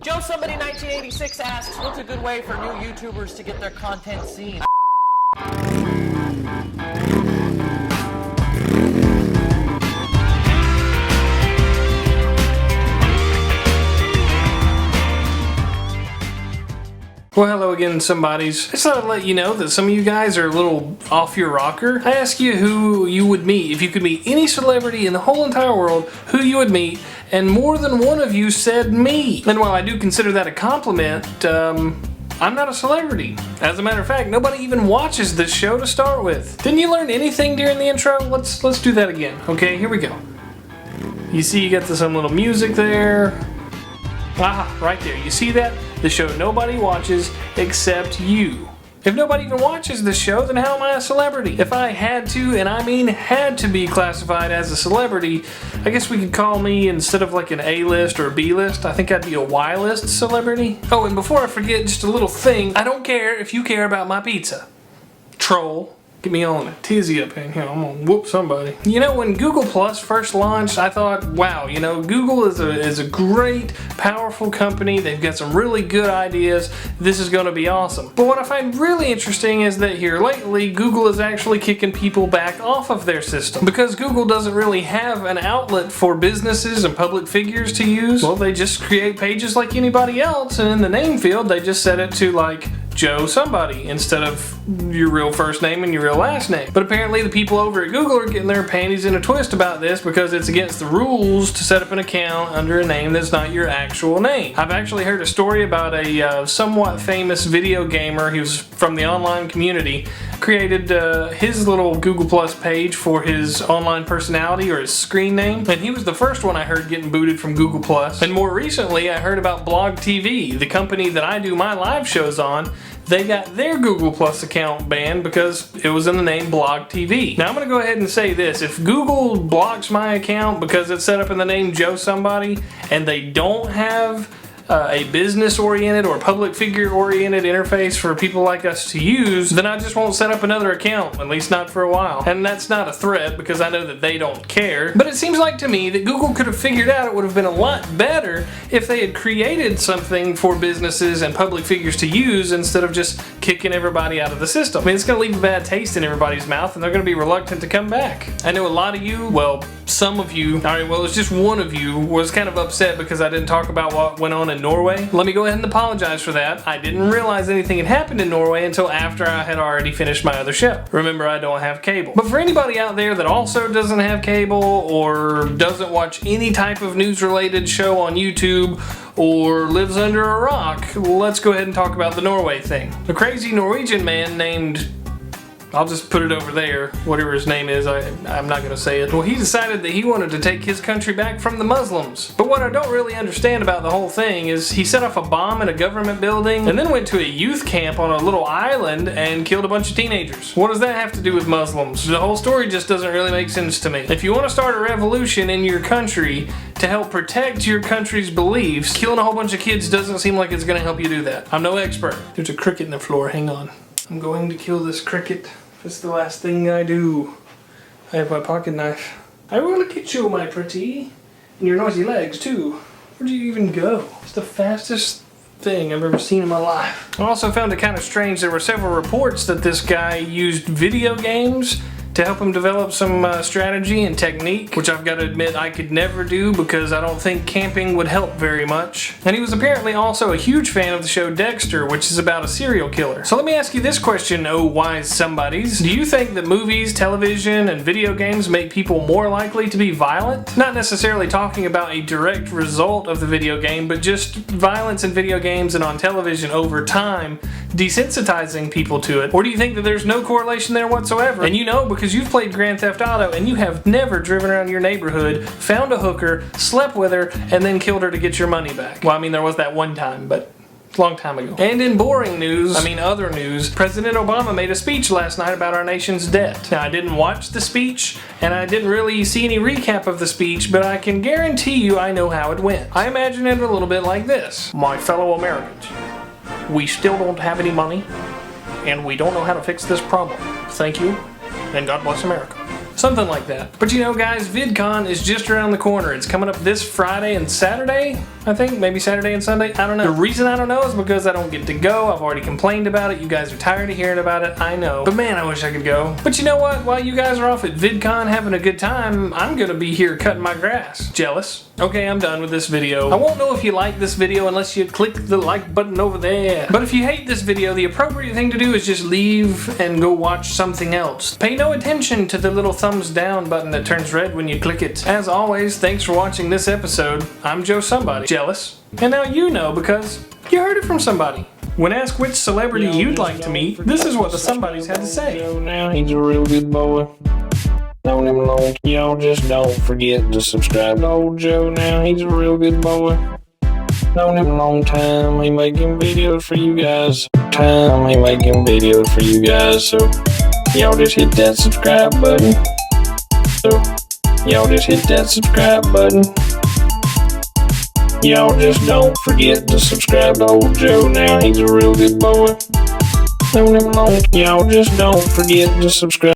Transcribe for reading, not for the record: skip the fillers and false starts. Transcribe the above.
Joe Somebody 1986 asks, what's a good way for new YouTubers to get their content seen? Well, hello again, somebodies. I just thought I'd let you know that some of you guys are a little off your rocker. I asked you who you would meet. If you could meet any celebrity in the whole entire world, who you would meet, and more than one of you said me. And while I do consider that a compliment, I'm not a celebrity. As a matter of fact, nobody even watches this show to start with. Didn't you learn anything during the intro? Let's do that again. Okay, here we go. You see you got some little music there. Ah, right there. You see that? The show nobody watches except you. If nobody even watches this show, then how am I a celebrity? If I had to, and I mean had to be classified as a celebrity, I guess we could call me, instead of like an A-list or a B-list, I think I'd be a Y-list celebrity. Oh, and before I forget, just a little thing. I don't care if you care about my pizza. Troll. Get me on a tizzy up in here. I'm gonna whoop somebody. You know, when Google Plus first launched, I thought, wow, you know, Google is a great, powerful company. They've got some really good ideas. This is gonna be awesome. But what I find really interesting is that here lately, Google is actually kicking people back off of their system. Because Google doesn't really have an outlet for businesses and public figures to use, well, they just create pages like anybody else, and in the name field, they just set it to like Joe Somebody instead of your real first name and your real last name. But apparently the people over at Google are getting their panties in a twist about this because it's against the rules to set up an account under a name that's not your actual name. I've actually heard a story about a somewhat famous video gamer. He was from the online community, created his little Google Plus page for his online personality or his screen name, and he was the first one I heard getting booted from Google Plus. And more recently I heard about Blog TV, the company that I do my live shows on. They got their Google Plus account banned because it was in the name Blog TV. Now I'm going to go ahead and say this. If Google blocks my account because it's set up in the name Joe Somebody and they don't have a business-oriented or public figure-oriented interface for people like us to use, then I just won't set up another account, at least not for a while. And that's not a threat because I know that they don't care. But it seems like to me that Google could have figured out it would have been a lot better if they had created something for businesses and public figures to use instead of just kicking everybody out of the system. I mean, it's going to leave a bad taste in everybody's mouth and they're going to be reluctant to come back. I know a lot of you, well, some of you, alright, well, it's just one of you was kind of upset because I didn't talk about what went on in Norway. Let me go ahead and apologize for that. I didn't realize anything had happened in Norway until after I had already finished my other show. Remember, I don't have cable. But for anybody out there that also doesn't have cable or doesn't watch any type of news-related show on YouTube or lives under a rock, let's go ahead and talk about the Norway thing. A crazy Norwegian man named, I'll just put it over there, whatever his name is, I'm not going to say it. Well, he decided that he wanted to take his country back from the Muslims. But what I don't really understand about the whole thing is he set off a bomb in a government building and then went to a youth camp on a little island and killed a bunch of teenagers. What does that have to do with Muslims? The whole story just doesn't really make sense to me. If you want to start a revolution in your country to help protect your country's beliefs, killing a whole bunch of kids doesn't seem like it's going to help you do that. I'm no expert. There's a cricket in the floor, hang on. I'm going to kill this cricket. That's the last thing I do. I have my pocket knife. I will look at you, my pretty. And your noisy legs, too. Where'd you even go? It's the fastest thing I've ever seen in my life. I also found it kind of strange. There were several reports that this guy used video games to help him develop some strategy and technique, which I've got to admit I could never do because I don't think camping would help very much. And he was apparently also a huge fan of the show Dexter, which is about a serial killer. So let me ask you this question, oh wise somebodies. Do you think that movies, television, and video games make people more likely to be violent? Not necessarily talking about a direct result of the video game, but just violence in video games and on television over time desensitizing people to it? Or do you think that there's no correlation there whatsoever? And you know, because you've played Grand Theft Auto and you have never driven around your neighborhood, found a hooker, slept with her, and then killed her to get your money back. Well, I mean, there was that one time, but a long time ago. And in boring news, other news, President Obama made a speech last night about our nation's debt. Now, I didn't watch the speech, and I didn't really see any recap of the speech, but I can guarantee you I know how it went. I imagine it a little bit like this. My fellow Americans, we still don't have any money, and we don't know how to fix this problem. Thank you, and God bless America. something like that. But you know guys, vid-con is just around the corner. It's coming up this Friday and Saturday, I think, maybe Saturday and Sunday, I don't know. The reason I don't know is because I don't get to go. I've already complained about it. You guys are tired of hearing about it, I know. But man, I wish I could go. But you know what? While you guys are off at vid-con having a good time, I'm gonna be here cutting my grass. Jealous? Okay, I'm done with this video. I won't know if you like this video unless you click the like button over there. But if you hate this video, the appropriate thing to do is just leave and go watch something else. Pay no attention to the little thumbs down button that turns red when you click it. As always, thanks for watching this episode. I'm Joe Somebody, Jealous. And now you know because you heard it from somebody. When asked which celebrity you'd like to meet, this is what the somebodies had to say. Now he's a real good boy. Known him long. Y'all just don't forget to subscribe to old Joe now. He's a real good boy. Known him a long time. He making videos for you guys. He making videos for you guys. So y'all just hit that subscribe button. Y'all just don't forget to subscribe to old Joe now. He's a real good boy. Known him long. Y'all just don't forget to subscribe.